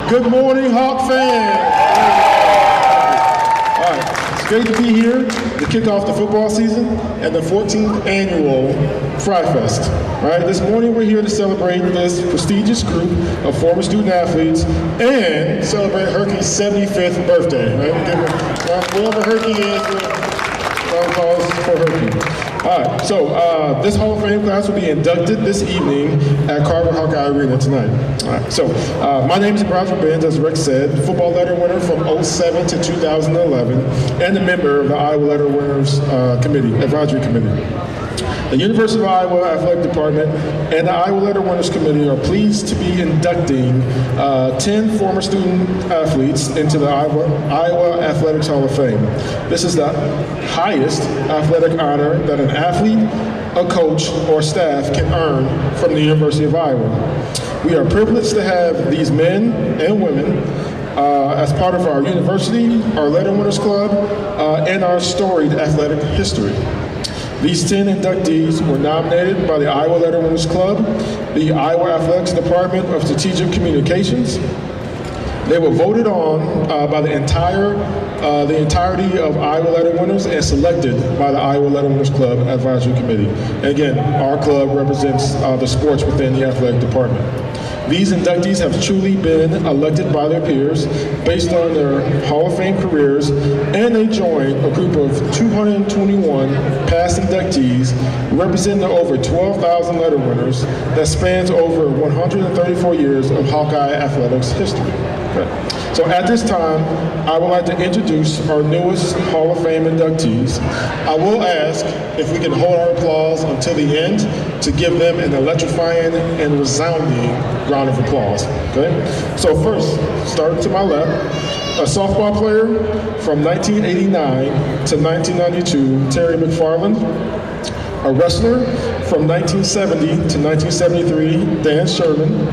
Good morning, Hawk fans. All right, it's great to be here to kick off the football season and the 14th annual FRYfest. All right, this morning we're here to celebrate this prestigious group of former student athletes and celebrate Herky's 75th birthday. Right? Wherever Herky is, round of applause for Herky. All right, so this Hall of Fame class will be inducted this evening at Coralville Hawkeye Arena tonight. All right, so my name is Bradford Benz, as Rick said, football letter winner from 07 to 2011, and a member of the Iowa Letter Winners Advisory Committee. The University of Iowa Athletic Department and the Iowa Letter Winners Committee are pleased to be inducting 10 former student athletes into the Iowa Athletics Hall of Fame. This is the highest athletic honor that an athlete, a coach, or staff can earn from the University of Iowa. We are privileged to have these men and women as part of our university, our Letter Winners Club, and our storied athletic history. These 10 inductees were nominated by the Iowa Letter Winners Club, the Iowa Athletics Department of Strategic Communications. They were voted on by the entirety of Iowa Letter Winners and selected by the Iowa Letter Winners Club Advisory Committee. And again, our club represents the sports within the athletic department. These inductees have truly been elected by their peers based on their Hall of Fame careers, and they join a group of 221 past inductees representing the over 12,000 letter winners that spans over 134 years of Hawkeye athletics history. Okay. So at this time, I would like to introduce our newest Hall of Fame inductees. I will ask if we can hold our applause until the end to give them an electrifying and resounding round of applause. Okay? So first, starting to my left, a softball player from 1989 to 1992, Terry McFarland. A wrestler from 1970 to 1973, Dan Sherman.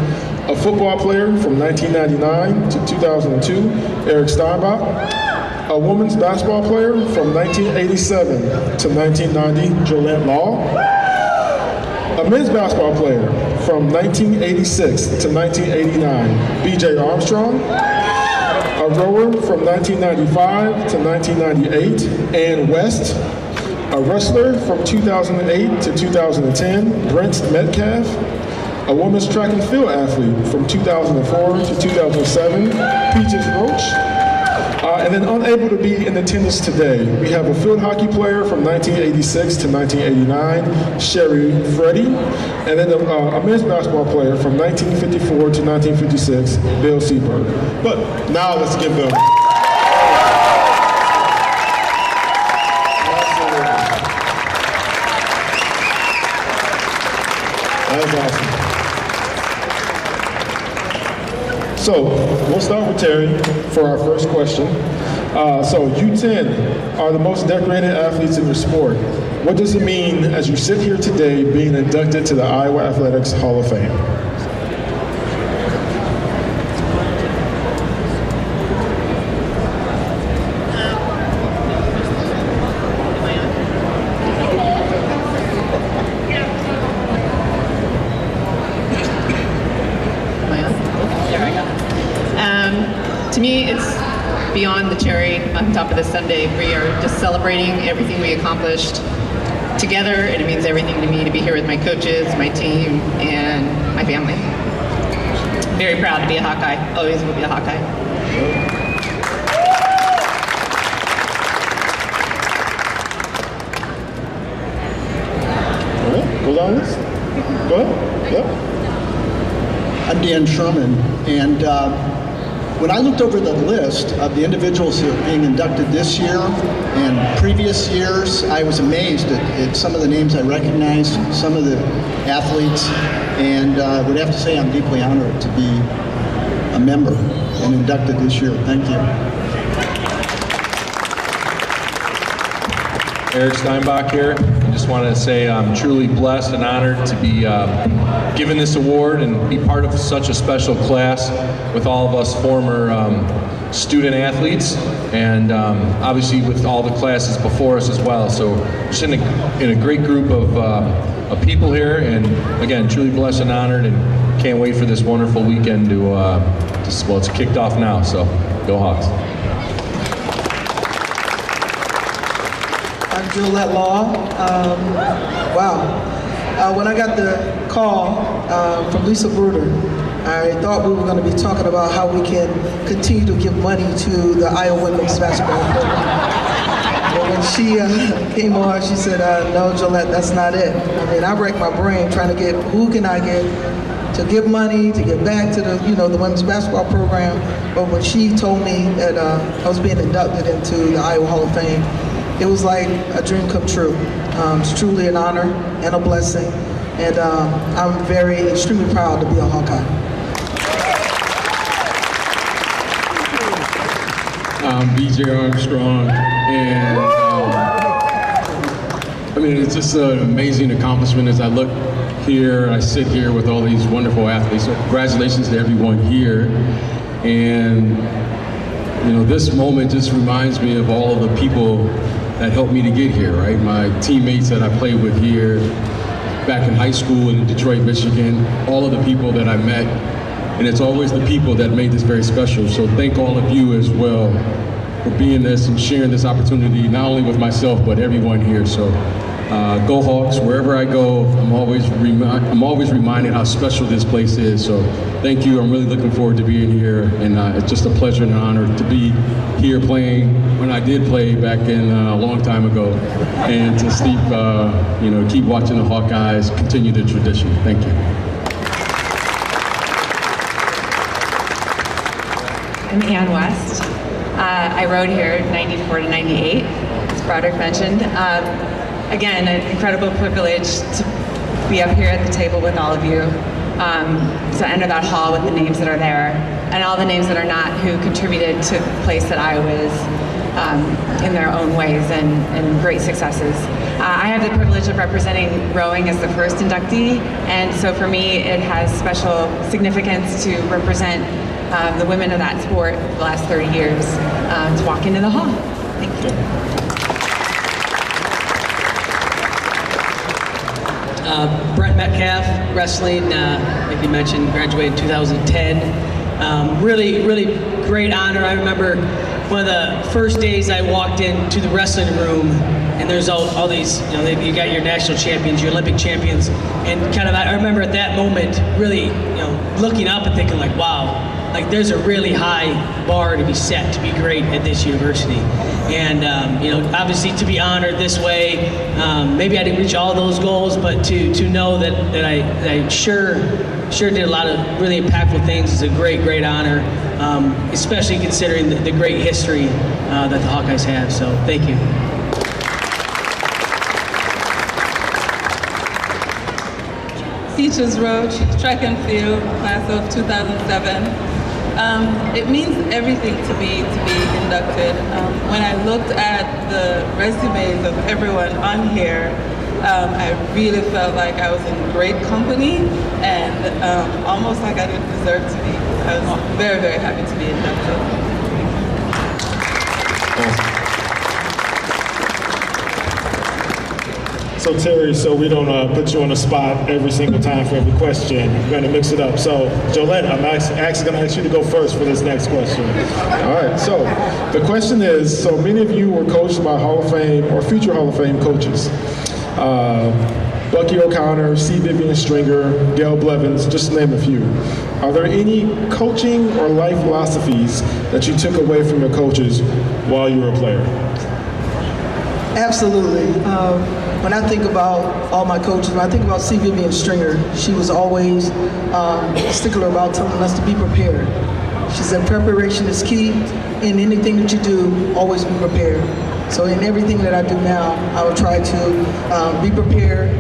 A football player from 1999 to 2002, Eric Steinbach. A women's basketball player from 1987 to 1990, Jolette Law. A men's basketball player from 1986 to 1989, BJ Armstrong. A rower from 1995 to 1998, Ann West. A wrestler from 2008 to 2010, Brent Metcalf. A women's track and field athlete from 2004 to 2007, Peaches Roach. And then unable to be in attendance today, we have a field hockey player from 1986 to 1989, Sherry Freddy. And then a men's basketball player from 1954 to 1956, Bill Seaberg. But now let's give them. That was awesome. So we'll start with Terry for our first question. So you 10 are the most decorated athletes in your sport. What does it mean as you sit here today being inducted to the Iowa Athletics Hall of Fame? To me, it's beyond the cherry on top of the sundae. We are just celebrating everything we accomplished together, and it means everything to me to be here with my coaches, my team, and my family. Very proud to be a Hawkeye. Always will be a Hawkeye. All right, go down this. Go ahead. Yep. I'm Dan Sherman, and when I looked over the list of the individuals who are being inducted this year and previous years, I was amazed at some of the names I recognized, some of the athletes, and would have to say I'm deeply honored to be a member and inducted this year. Thank you. Eric Steinbach here. I just want to say I'm truly blessed and honored to be given this award and be part of such a special class with all of us former student athletes, and obviously with all the classes before us as well. So just in a great group of people here, and again, truly blessed and honored, and can't wait for this wonderful weekend to, well, it's kicked off now, so go Hawks. I'm Gillette Law. When I got the call from Lisa Bruder, I thought we were going to be talking about how we can continue to give money to the Iowa women's basketball program. But when she came on, she said, no, Gillette, that's not it. I mean, I racked my brain trying to get, who can I get to give money, to give back to the, the women's basketball program. But when she told me that I was being inducted into the Iowa Hall of Fame, it was like a dream come true. It's truly an honor and a blessing. And I'm extremely proud to be a Hawkeye. I'm BJ Armstrong, and I mean, it's just an amazing accomplishment as I look here, I sit here with all these wonderful athletes. So congratulations to everyone here. And, this moment just reminds me of all of the people that helped me to get here, right? My teammates that I played with here back in high school in Detroit, Michigan, all of the people that I met. And it's always the people that made this very special. So thank all of you as well for being this and sharing this opportunity, not only with myself, but everyone here. So go Hawks, wherever I go, I'm always reminded how special this place is. So thank you, I'm really looking forward to being here. And it's just a pleasure and an honor to be here playing when I did play back in a long time ago. And to keep watching the Hawkeyes continue the tradition. Thank you. I'm Ann West. I rode here 94 to 98, as Broderick mentioned. Again, an incredible privilege to be up here at the table with all of you, to enter that hall with the names that are there, and all the names that are not, who contributed to the place that Iowa is in their own ways and great successes. I have the privilege of representing rowing as the first inductee, and so for me it has special significance to represent the women of that sport the last 30 years to walk into the hall. Thank you. Brent Metcalf, wrestling, like you mentioned, graduated in 2010. Really great honor. I remember one of the first days I walked into the wrestling room, and there's all these, you got your national champions, your Olympic champions, and I remember at that moment really, looking up and thinking like, wow, like there's a really high bar to be set to be great at this university. And obviously to be honored this way, maybe I didn't reach all those goals, but to know that I sure did a lot of really impactful things is a great honor, especially considering the great history that the Hawkeyes have. So thank you. Teachers Roach, track and field, class of 2007. It means everything to me to be inducted. When I looked at the resumes of everyone on here, I really felt like I was in great company and almost like I didn't deserve to be. I was very happy to be inducted. So Terry, so we don't put you on the spot every single time for every question, we're going to mix it up. So Jolette, I'm actually going to ask you to go first for this next question. All right, so the question is, so many of you were coached by Hall of Fame or future Hall of Fame coaches. Bucky O'Connor, C. Vivian Stringer, Gail Blevins, just to name a few. Are there any coaching or life philosophies that you took away from your coaches while you were a player? Absolutely. When I think about all my coaches, when I think about C. Vivian Stringer, she was always a stickler about telling us to be prepared. She said preparation is key. In anything that you do, always be prepared. So in everything that I do now, I will try to be prepared,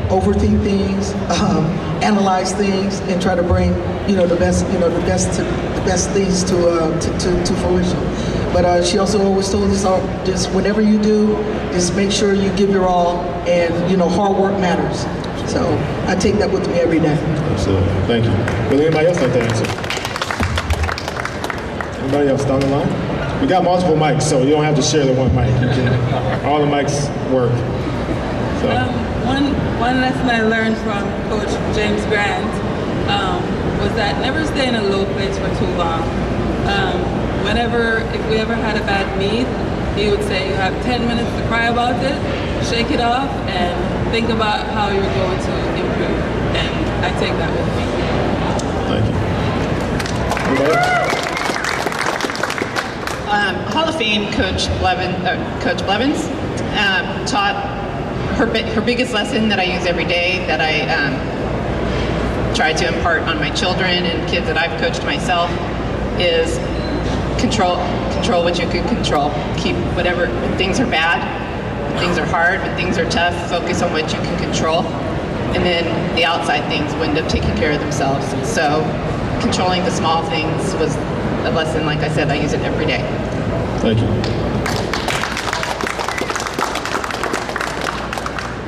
overthink things, analyze things, and try to bring the best things to fruition. But she also always told us, just whatever you do, just make sure you give your all, and hard work matters. So I take that with me every day. Absolutely, thank you. Will anybody else like to answer? Anybody else down the line? We got multiple mics, so you don't have to share the one mic. All the mics work. So. One lesson I learned from Coach James Grant was that never stay in a low place for too long. If we ever had a bad meet, he would say, you have 10 minutes to cry about it, shake it off, and think about how you're going to improve. And I take that with me. Thank you. Hall of Fame Coach Blevins taught her biggest lesson that I use every day, that I try to impart on my children and kids that I've coached myself, is control what you can control. Keep whatever, when things are bad, when things are hard, when things are tough, focus on what you can control. And then the outside things will end up taking care of themselves. So controlling the small things was a lesson, like I said, I use it every day. Thank you.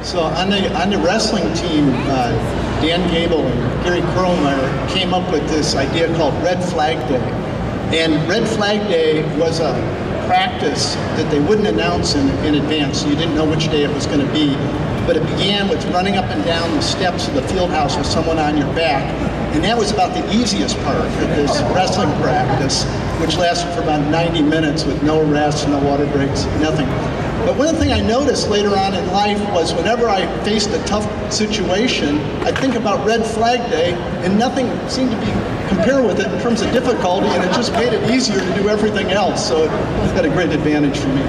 So on the wrestling team, Dan Gable and Gary Perlmeyer came up with this idea called Red Flag Day. And Red Flag Day was a practice that they wouldn't announce in advance, so you didn't know which day it was going to be. But it began with running up and down the steps of the field house with someone on your back. And that was about the easiest part of this wrestling practice, which lasted for about 90 minutes with no rest, no water breaks, nothing. But one thing I noticed later on in life was whenever I faced a tough situation, I'd think about Red Flag Day, and nothing seemed to be compared with it in terms of difficulty, and it just made it easier to do everything else. So it's got a great advantage for me.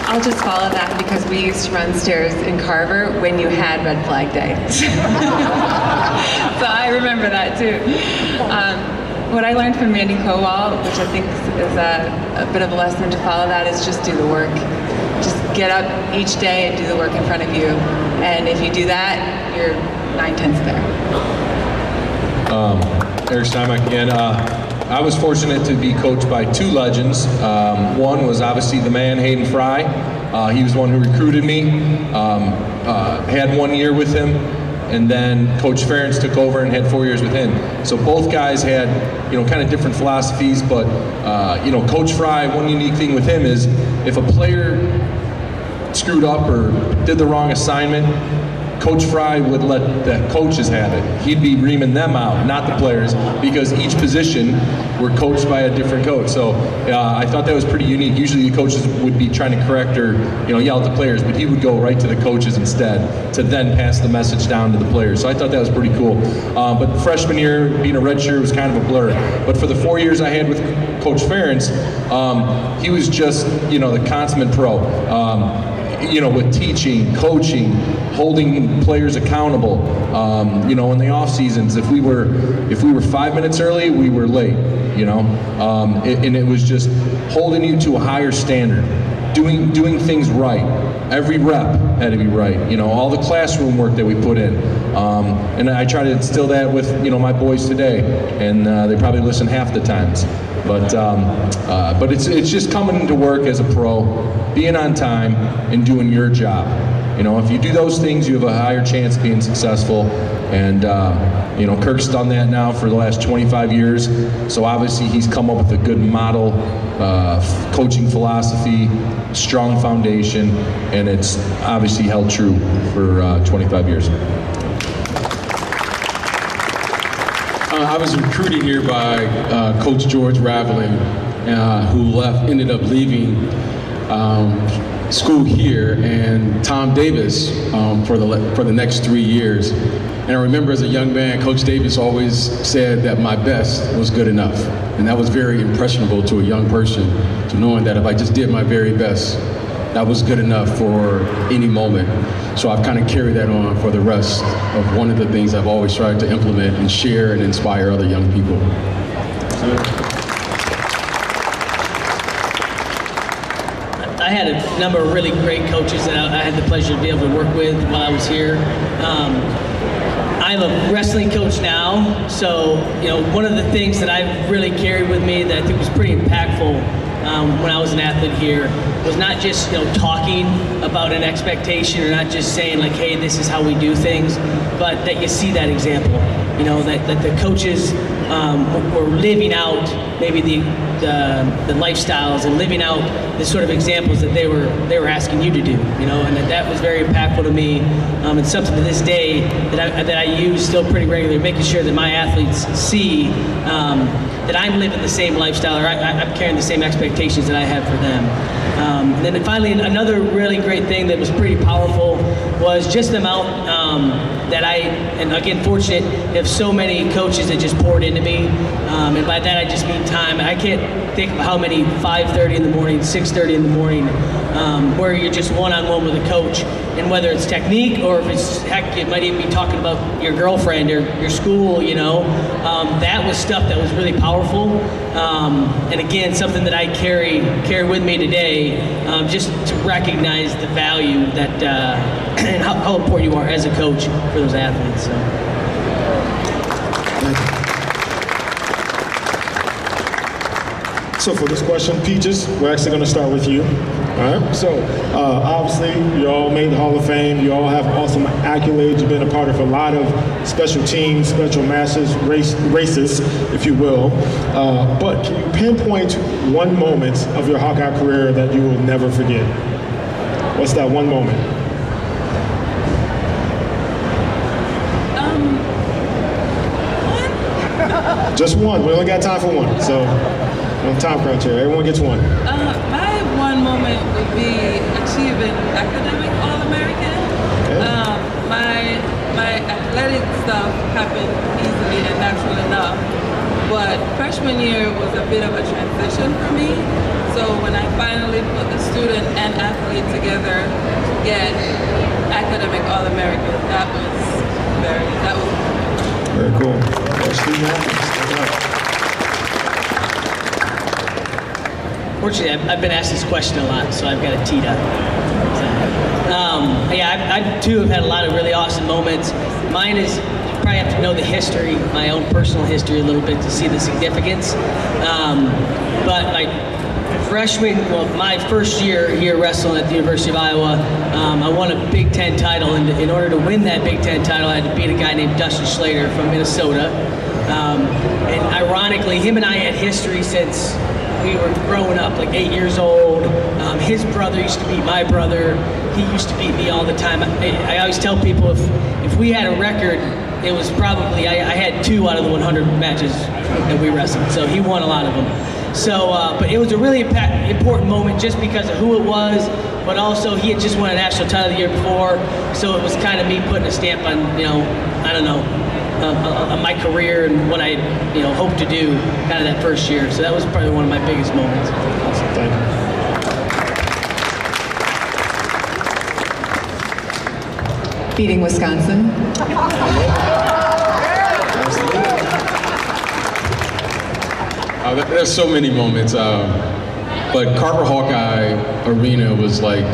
I'll just follow that because we used to run stairs in Carver when you had Red Flag Day. So I remember that too. What I learned from Mandy Kowal, which I think is a bit of a lesson to follow, that is just do the work. Just get up each day and do the work in front of you. And if you do that, you're 9/10 there. Eric Steinbeck again. I was fortunate to be coached by two legends. One was obviously the man, Hayden Fry. He was the one who recruited me. Had 1 year with him. And then Coach Ferentz took over and had 4 years with him. So both guys had, kind of different philosophies, but, Coach Fry, one unique thing with him is if a player screwed up or did the wrong assignment, Coach Fry would let the coaches have it. He'd be reaming them out, not the players, because each position were coached by a different coach. So I thought that was pretty unique. Usually the coaches would be trying to correct or yell at the players, but he would go right to the coaches instead to then pass the message down to the players. So I thought that was pretty cool. But freshman year, being a redshirt was kind of a blur. But for the 4 years I had with Coach Ferentz, he was just, the consummate pro. With teaching, coaching, holding players accountable. In the off seasons, if we were 5 minutes early, we were late. And it was just holding you to a higher standard, doing things right. Every rep had to be right. All the classroom work that we put in. And I try to instill that with my boys today, and they probably listen half the times. But it's just coming to work as a pro, being on time, and doing your job. If you do those things, you have a higher chance of being successful. And Kirk's done that now for the last 25 years. So obviously he's come up with a good model, coaching philosophy, strong foundation, and it's obviously held true for 25 years. I was recruited here by Coach George Raveling, who ended up leaving school here, and Tom Davis for the next 3 years. And I remember as a young man, Coach Davis always said that my best was good enough. And that was very impressionable to a young person, to knowing that if I just did my very best, that was good enough for any moment. So I've kind of carried that on for the rest of one of the things I've always tried to implement and share and inspire other young people. I had a number of really great coaches that I had the pleasure to be able to work with while I was here. I'm a wrestling coach now, so one of the things that I've really carried with me that I think was pretty impactful when I was an athlete here was not just talking about an expectation or not just saying like, hey, this is how we do things, but that you see that example. That the coaches were living out maybe the lifestyles and living out the sort of examples that they were asking you to do, you know, and that was very impactful to me. It's something to this day that I use still pretty regularly, making sure that my athletes see that I'm living the same lifestyle, or I'm carrying the same expectations that I have for them. And then finally, another really great thing that was pretty powerful was just the amount that and again, fortunate to have so many coaches that just poured into me. And by that, I just mean time. I can't think of how many 5:30 in the morning, 6:30 in the morning, where you're just one-on-one with a coach. And whether it's technique or if it's, heck, it might even be talking about your girlfriend or your school, you know, that was stuff that was really powerful. And again, something that I carry with me today, just to recognize the value that, and how important you are as a coach for those athletes. So. So for this question, Peaches, we're actually going to start with you. All right. So obviously, you all made the Hall of Fame. You all have awesome accolades. You've been a part of a lot of special teams, special masters, races, if you will. But can you pinpoint one moment of your Hawkeye career that you will never forget? What's that one moment? One? Just one. We only got time for one. So. On time crunch here. Everyone gets one. My one moment would be achieving academic All-American. Okay. My athletic stuff happened easily and natural enough, but freshman year was a bit of a transition for me. So when I finally put the student and athlete together to get academic All-American, that was very cool. Student athletes. Fortunately, I've been asked this question a lot, so I've got it teed up. I too have had a lot of really awesome moments. Mine is, you probably have to know the history, my own personal history a little bit to see the significance. But my my first year here wrestling at the University of Iowa, I won a Big Ten title, and in order to win that Big Ten title, I had to beat a guy named Dustin Schlater from Minnesota. And ironically, him and I had history since we were growing up, like 8 years old. His brother used to beat my brother. He used to beat me all the time. I always tell people if we had a record, it was probably, I had 2 out of the 100 matches that we wrestled. So he won a lot of them. So, but it was a really important moment just because of who it was, but also he had just won a national title the year before. So it was kind of me putting a stamp on, you know, I don't know, my career and what I, hope to do kind of that first year. So that was probably one of my biggest moments. Awesome, thank you. Beating Wisconsin. There's so many moments, but Carver Hawkeye Arena was like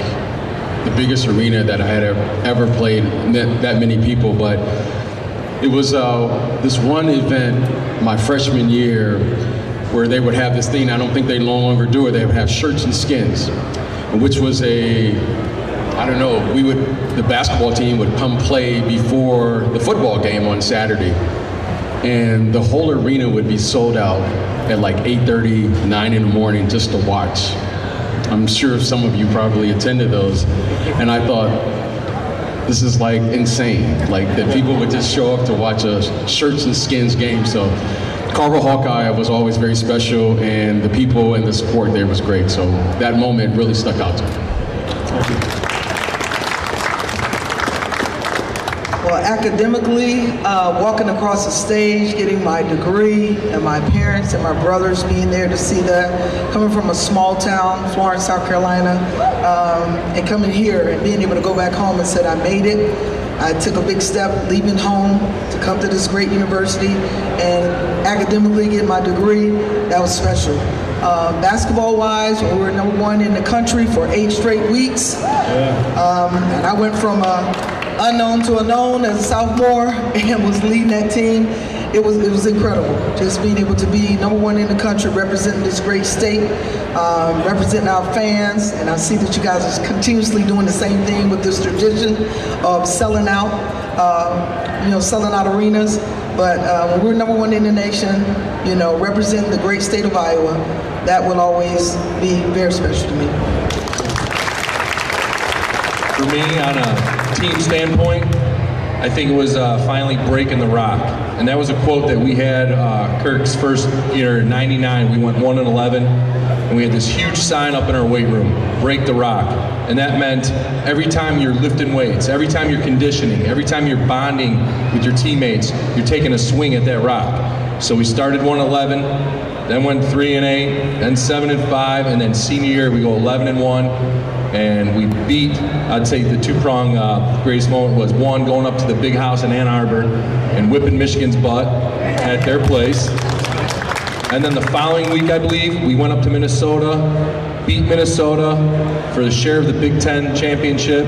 the biggest arena that I had ever played, that many people, but it was this one event my freshman year where they would have this thing, I don't think they no longer do it, they would have shirts and skins, which was the basketball team would come play before the football game on Saturday, and the whole arena would be sold out at like 8:30, 9 in the morning just to watch. I'm sure some of you probably attended those, and I thought, this is like insane, like that people would just show up to watch a shirts and skins game. So Coralville Hawkeye was always very special, and the people and the support there was great. So that moment really stuck out to me. Thank you. Well, academically, walking across the stage, getting my degree, and my parents and my brothers being there to see that, coming from a small town, Florence, South Carolina, and coming here and being able to go back home and said I made it. I took a big step leaving home to come to this great university, and academically get my degree. That was special. Basketball-wise, we were #1 in the country for 8 straight weeks. And I went from unknown to a known as a sophomore and was leading that team. It was incredible, just being able to be #1 in the country, representing this great state, representing our fans, and I see that you guys are continuously doing the same thing with this tradition of selling out arenas. But when we're number one in the nation, you know, representing the great state of Iowa, that will always be very special to me. For me, on a team standpoint, I think it was finally breaking the rock. And that was a quote that we had Kirk's first year, 99. We went 1-11, and we had this huge sign up in our weight room, break the rock. And that meant every time you're lifting weights, every time you're conditioning, every time you're bonding with your teammates, you're taking a swing at that rock. So we started 1-11, then went 3-8, then 7-5, and then senior year we go 11-1. And we beat, I'd say the two-prong greatest moment was one, going up to the big house in Ann Arbor and whipping Michigan's butt at their place. And then the following week, I believe, we went up to Minnesota, beat Minnesota for the share of the Big Ten championship.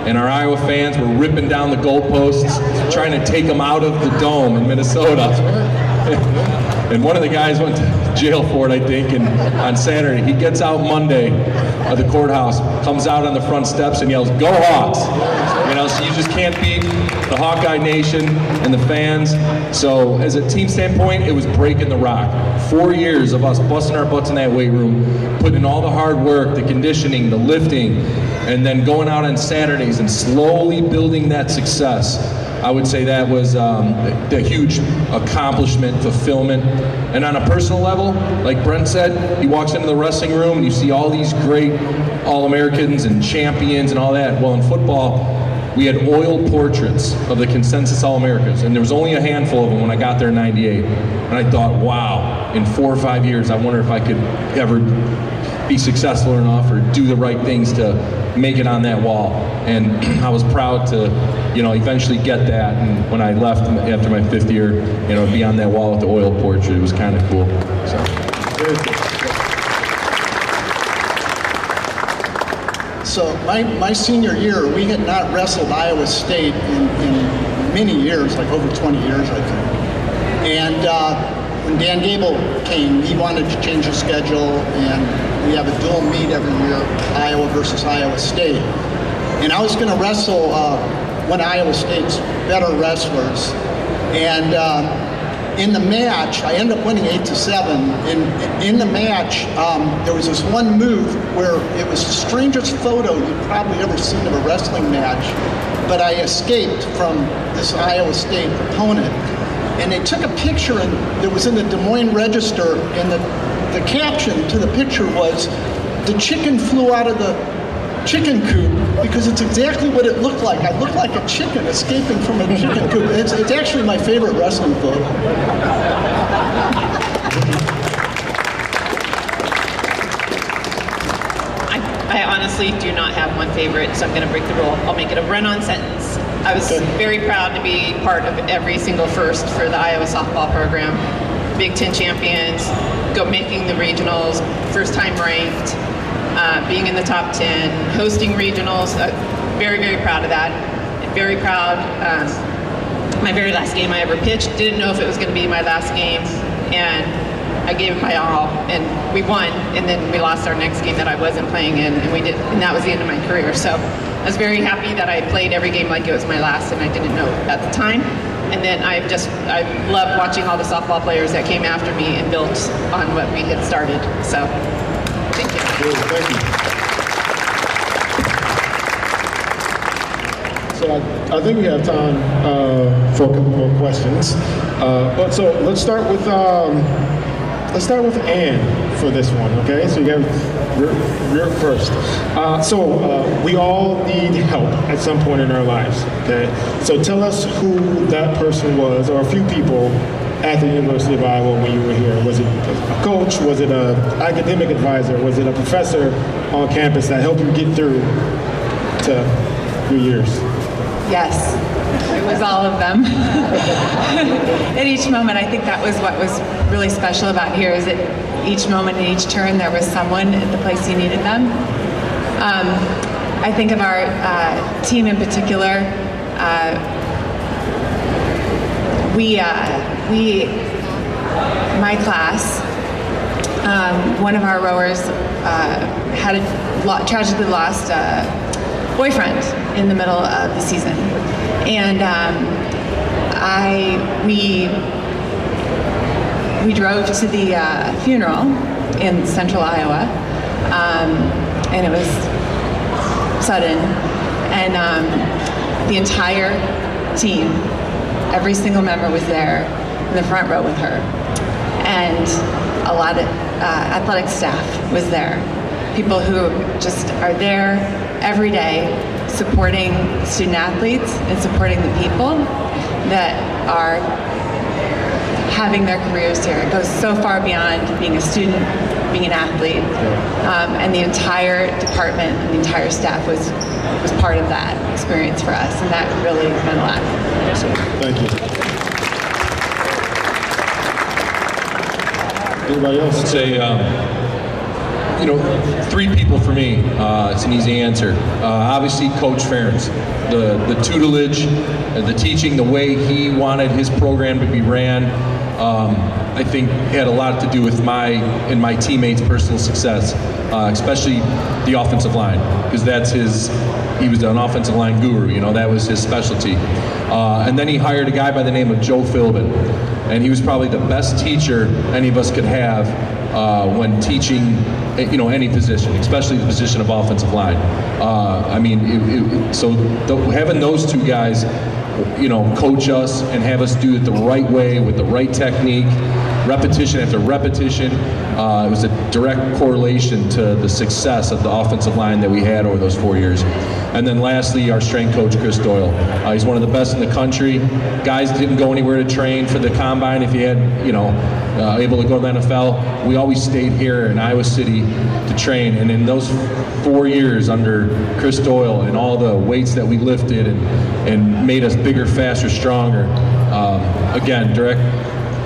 And our Iowa fans were ripping down the goalposts, trying to take them out of the dome in Minnesota. And one of the guys went to jail for it, I think, and on Saturday. He gets out Monday of the courthouse, comes out on the front steps and yells, "Go Hawks!" You know, so you just can't beat the Hawkeye Nation and the fans. So as a team standpoint, it was breaking the rock. 4 years of us busting our butts in that weight room, putting in all the hard work, the conditioning, the lifting, and then going out on Saturdays and slowly building that success. I would say that was a huge accomplishment, fulfillment. And on a personal level, like Brent said, he walks into the wrestling room and you see all these great All-Americans and champions and all that. Well, in football, we had oil portraits of the consensus All-Americans, and there was only a handful of them when I got there in '98. And I thought, wow, in 4 or 5 years, I wonder if I could ever be successful enough or do the right things to make it on that wall. And I was proud to, you know, eventually get that. And when I left after my 5th year, you know, be on that wall with the oil portrait, it was kind of cool. So my senior year, we had not wrestled Iowa State in many years, like over 20 years, I think. And when Dan Gable came, he wanted to change the schedule, and we have a dual meet every year, Iowa versus Iowa State. And I was going to wrestle one of Iowa State's better wrestlers. And in the match, I ended up winning 8-7. In the match, there was this one move where it was the strangest photo you've probably ever seen of a wrestling match, but I escaped from this Iowa State opponent. And they took a picture, and it was in the Des Moines Register, and the caption to the picture was, "The chicken flew out of the chicken coop," because it's exactly what it looked like. I looked like a chicken escaping from a chicken coop. It's actually my favorite wrestling photo. I honestly do not have one favorite, so I'm going to break the rule. I'll make it a run-on sentence. I was very proud to be part of every single first for the Iowa softball program. Big Ten champions, making the regionals, first time ranked, being in the top 10, hosting regionals. Very, very proud of that. And very proud. My very last game I ever pitched, didn't know if it was going to be my last game, and I gave it my all, and we won, and then we lost our next game that I wasn't playing in, and that was the end of my career. So I was very happy that I played every game like it was my last, and I didn't know at the time. And then I loved watching all the softball players that came after me and built on what we had started. So, thank you. Thank you. So I think we have time for a couple more questions. But so let's start with Ann for this one. Okay, so you have you're first. We all need help at some point in our lives. Okay, so tell us who that person was, or a few people at the University of Iowa when you were here. Was it a coach? Was it an academic advisor? Was it a professor on campus that helped you get through to your years? Yes, it was all of them. At each moment, I think that was what was really special about here, is that each moment and each turn there was someone at the place you needed them. I think of our team in particular. My class, one of our rowers had tragically lost a boyfriend in the middle of the season, and we drove to the funeral in central Iowa, and it was sudden, and the entire team, every single member was there in the front row with her, and a lot of athletic staff was there. People who just are there every day supporting student athletes and supporting the people that are having their careers here. It goes so far beyond being a student, being an athlete, and the entire department and the entire staff was part of that experience for us, and that really meant a lot. Thank you. Anybody else? I'd say, three people for me. It's an easy answer. Obviously, Coach Ferentz. The tutelage, the teaching, the way he wanted his program to be ran, I think had a lot to do with my and my teammates' personal success, especially the offensive line, because he was an offensive line guru, that was his specialty. And then he hired a guy by the name of Joe Philbin, and he was probably the best teacher any of us could have when teaching, any position, especially the position of offensive line. Having those two guys, coach us and have us do it the right way with the right technique, repetition after repetition. It was a direct correlation to the success of the offensive line that we had over those 4 years. And then lastly, our strength coach, Chris Doyle. He's one of the best in the country. Guys didn't go anywhere to train for the combine if you had, able to go to the NFL. We always stayed here in Iowa City to train. And in those 4 years under Chris Doyle and all the weights that we lifted and made us bigger, faster, stronger, again, direct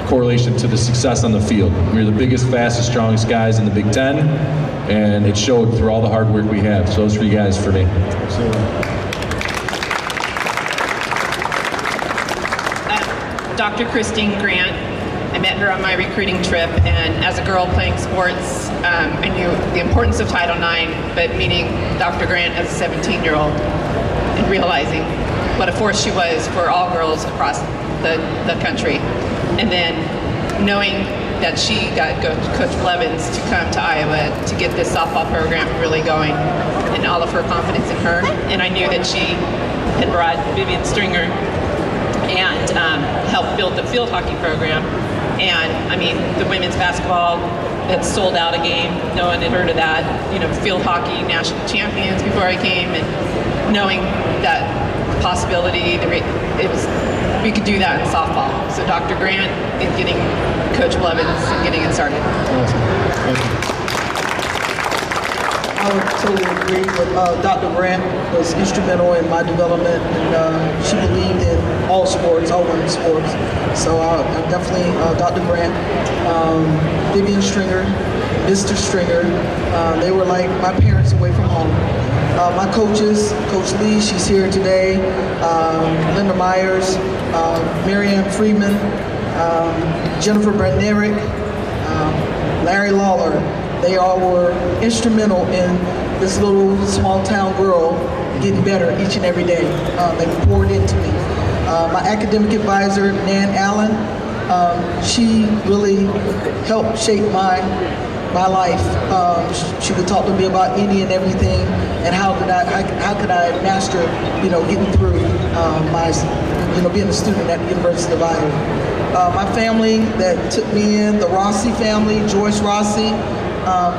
correlation to the success on the field. We were the biggest, fastest, strongest guys in the Big Ten, and it showed through all the hard work we have. So those three guys for me. Dr. Christine Grant. I met her on my recruiting trip, and as a girl playing sports, I knew the importance of Title IX, but meeting Dr. Grant as a 17-year-old and realizing what a force she was for all girls across the country. And then knowing that she got Coach Blevins to come to Iowa to get this softball program really going, and all of her confidence in her. And I knew that she had brought Vivian Stringer and helped build the field hockey program. And the women's basketball that sold out a game, no one had heard of that. Field hockey national champions before I came, and knowing that possibility, we could do that in softball. So Dr. Grant and getting Coach Blevins and getting it started. Awesome. Thank you. I would totally agree with Dr. Grant was instrumental in my development, and she believed in all sports, all women's sports. So definitely Dr. Grant, Vivian Stringer, Mr. Stringer, they were like my parents away from home. My coaches, Coach Lee, she's here today, Linda Myers, Marianne Friedman, Jennifer Branderick, Larry Lawler. They all were instrumental in this little small town girl getting better each and every day. They poured into me. My academic advisor, Nan Allen, she really helped shape my life. She would talk to me about any and everything, and how could I master, getting through being a student at the University of Iowa. My family that took me in, the Rossi family, Joyce Rossi,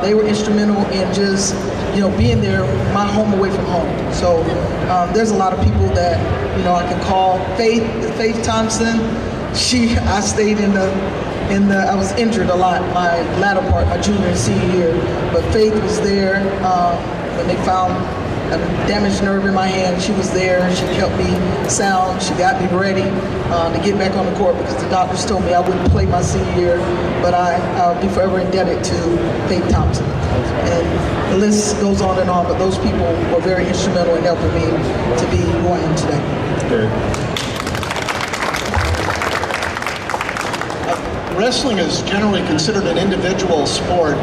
they were instrumental in just, being there, my home away from home. So there's a lot of people that, I can call. Faith Thompson, I stayed I was injured a lot my latter part, my junior and senior year, but Faith was there when they found a damaged nerve in my hand. She was there. She kept me sound. She got me ready to get back on the court, because the doctors told me I wouldn't play my senior year, but I'll be forever indebted to Faith Thompson. And the list goes on and on, but those people were very instrumental in helping me to be who I am today. Great. Wrestling is generally considered an individual sport,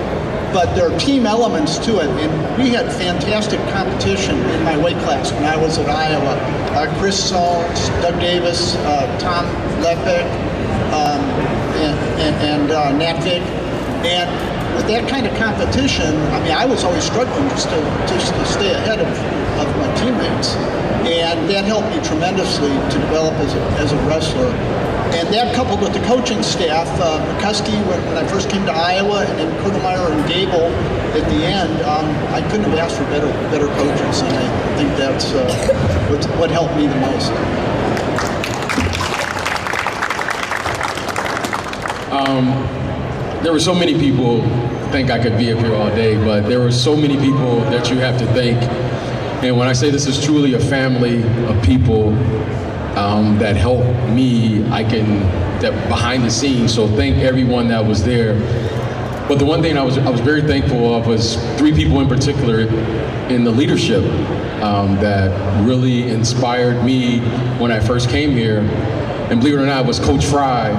but there are team elements to it, and we had fantastic competition in my weight class when I was at Iowa. Chris Sones, Doug Davis, Tom Lepek, and Nat Vick. And with that kind of competition, I mean, I was always struggling just to stay ahead of my teammates. And that helped me tremendously to develop as a wrestler. And that coupled with the coaching staff, McCuskey, when I first came to Iowa, and then Kurtelmeyer and Gable at the end, I couldn't have asked for better coaches, and I think that's what helped me the most. There were so many people. I think I could be up here all day, but there were so many people that you have to thank. And when I say this is truly a family of people that helped me, that behind the scenes. So thank everyone that was there. But the one thing I was very thankful of was three people in particular in the leadership that really inspired me when I first came here. And believe it or not, was Coach Fry.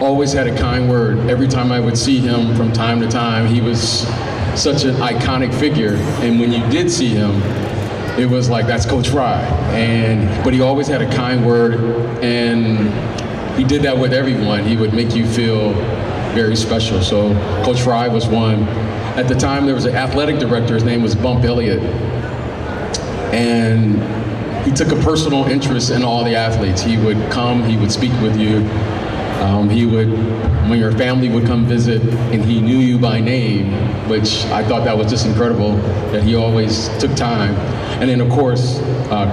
Always had a kind word. Every time I would see him from time to time, he was such an iconic figure. And when you did see him, it was like, that's Coach Fry. But he always had a kind word, and he did that with everyone. He would make you feel very special. So Coach Fry was one. At the time, there was an athletic director. His name was Bump Elliott. And he took a personal interest in all the athletes. He would come, he would speak with you. When your family would come visit, and he knew you by name, which I thought that was just incredible, that he always took time. And then, of course,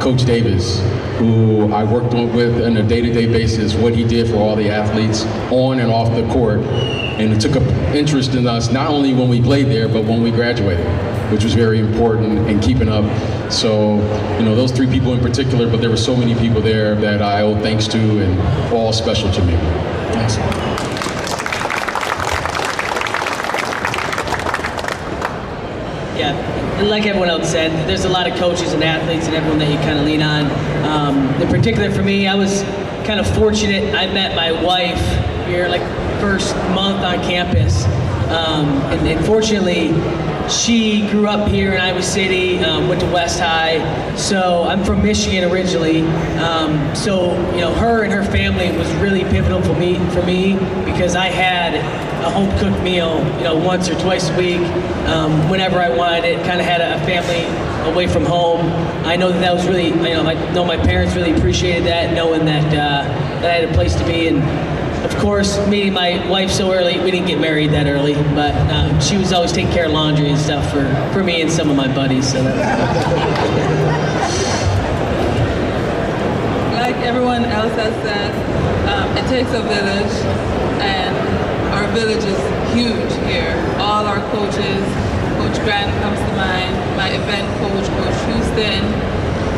Coach Davis, who I worked with on a day-to-day basis, what he did for all the athletes on and off the court. And it took an interest in us, not only when we played there, but when we graduated, which was very important in keeping up. So, those three people in particular, but there were so many people there that I owe thanks to, and all special to me. Thanks. Yeah, like everyone else said, there's a lot of coaches and athletes and everyone that you kind of lean on. In particular for me, I was kind of fortunate. I met my wife here like first month on campus. And fortunately, she grew up here in Iowa City, went to West High. So I'm from Michigan originally. Her and her family was really pivotal for me because I had a home cooked meal, once or twice a week, whenever I wanted it. Kind of had a family away from home. I know that was really, I know my parents really appreciated that, knowing that I had a place to be. And of course, meeting my wife so early, we didn't get married that early, but she was always taking care of laundry and stuff for me and some of my buddies. So Like everyone else has said, it takes a village, and our village is huge here. All our coaches, Coach Grant comes to mind, my event coach, Coach Houston,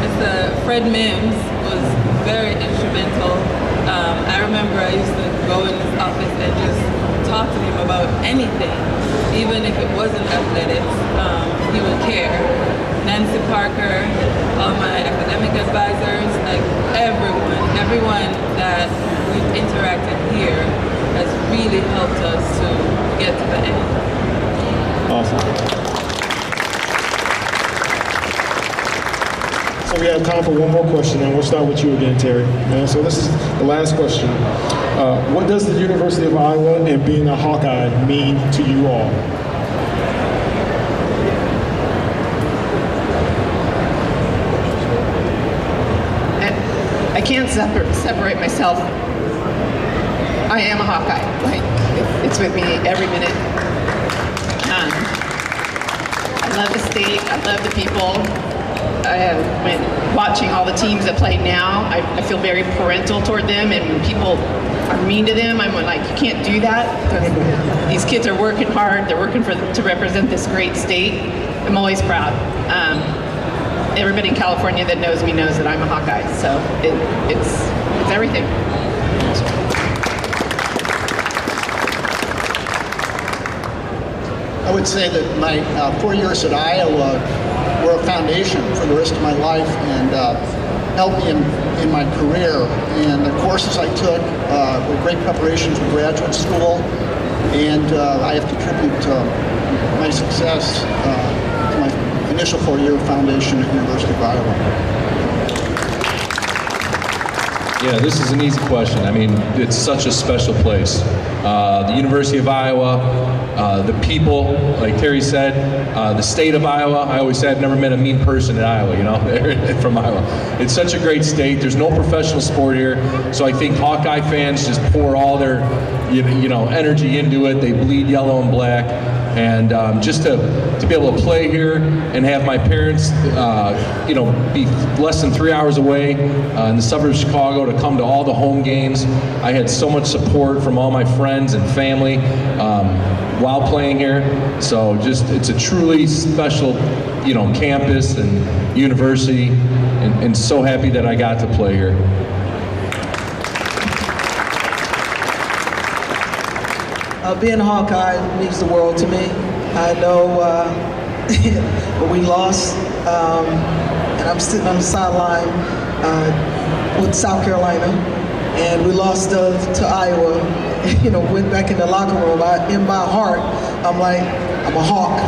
Mr. Fred Mims was very instrumental. I remember I used to go in his office and just talk to him about anything, even if it wasn't athletics, he would care. Nancy Parker, all my academic advisors, like everyone that we've interacted here has really helped us to get to the end. Awesome. So we have time for one more question, and we'll start with you again, Terry. So this is the last question. What does the University of Iowa and being a Hawkeye mean to you all? I can't separate myself. I am a Hawkeye. It's with me every minute. I love the state. I love the people. When watching all the teams that play now, I feel very parental toward them, and when people are mean to them, I'm like, you can't do that. These kids are working hard. They're working to represent this great state. I'm always proud. Everybody in California that knows me knows that I'm a Hawkeye, so it's everything. I would say that my 4 years at Iowa were a foundation for the rest of my life, and helped me in my career. And the courses I took were great preparation for graduate school, and I have to tribute my success to my initial 4-year foundation at University of Iowa? Yeah, this is an easy question. I mean, it's such a special place. The University of Iowa, the people, like Terry said, the state of Iowa. I always say I've never met a mean person in Iowa, you know, from Iowa. It's such a great state. There's no professional sport here, so I think Hawkeye fans just pour all their, you know, energy into it. They bleed yellow and black. And just to be able to play here and have my parents, you know, be less than 3 hours away in the suburbs of Chicago to come to all the home games. I had so much support from all my friends and family while playing here. So just, it's a truly special, you know, campus and university, and so happy that I got to play here. Being a Hawkeye means the world to me. I know we lost, and I'm sitting on the sideline with South Carolina, and we lost to Iowa. You know, went back in the locker room. In my heart, I'm like, I'm a Hawk.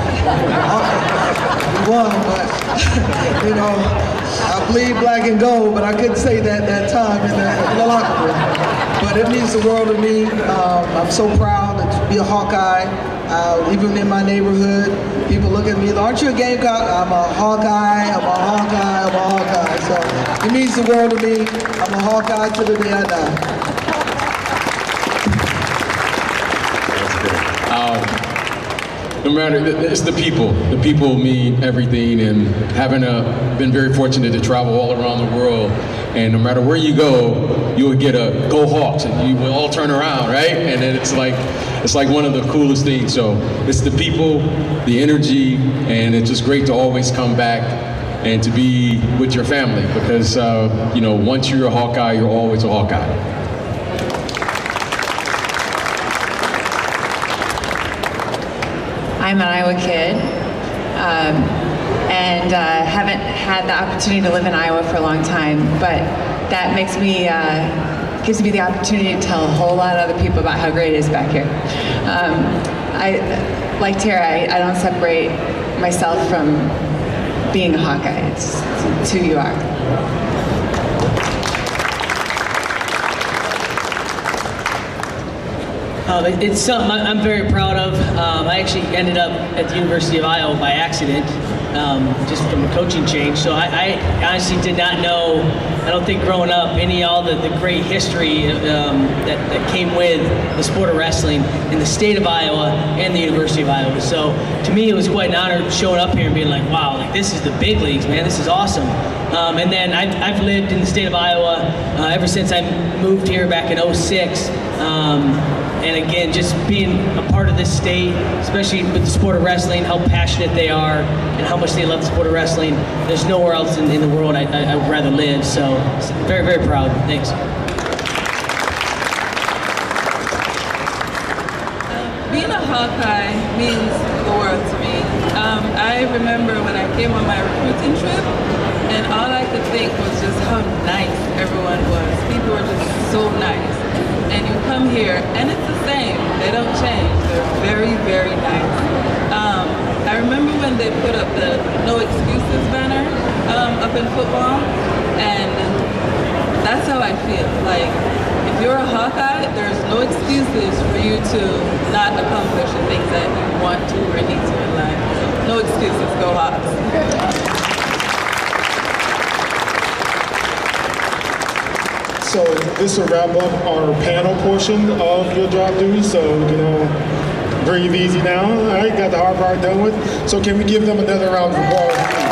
We won, but you know, I bleed black and gold, but I couldn't say that time in the locker room. But it means the world to me. I'm so proud to be a Hawkeye. Even in my neighborhood, people look at me, aren't you a Gamecock? I'm a Hawkeye, I'm a Hawkeye, I'm a Hawkeye. So it means the world to me. I'm a Hawkeye to the day I die. No matter, it's the people. The people mean everything, and having been very fortunate to travel all around the world, and no matter where you go, you will get a "Go Hawks," and you will all turn around, right? And then it's like one of the coolest things. So it's the people, the energy, and it's just great to always come back and to be with your family, because you know, once you're a Hawkeye, you're always a Hawkeye. I'm an Iowa kid, and haven't had the opportunity to live in Iowa for a long time, but that makes me, gives me the opportunity to tell a whole lot of other people about how great it is back here. Like Tara, I don't separate myself from being a Hawkeye. It's who you are. It's something I'm very proud of. I actually ended up at the University of Iowa by accident, just from a coaching change. So I honestly did not know, I don't think growing up, all the great history that came with the sport of wrestling in the state of Iowa and the University of Iowa. So to me, it was quite an honor showing up here and being like, wow, like this is the big leagues, man, this is awesome. And then I've lived in the state of Iowa ever since I moved here back in '06. And again, just being a part of this state, especially with the sport of wrestling, how passionate they are and how much they love the sport of wrestling. There's nowhere else in the world I would rather live. So very, very proud. Thanks. Being a Hawkeye means the world to me. I remember when I came on my recruiting trip, and all I could think was just how nice everyone was. People were just so nice. And you come here, and it's the same. They don't change. They're very, very nice. I remember when they put up the No Excuses banner up in football, and that's how I feel. Like, if you're a Hawkeye, there's no excuses for you to not accomplish the things that you want to or need to in life. No excuses. Go Hawks. So this will wrap up our panel portion of your job duty. So, you know, breathe easy now. All right, got the hard part done with. So can we give them another round of applause?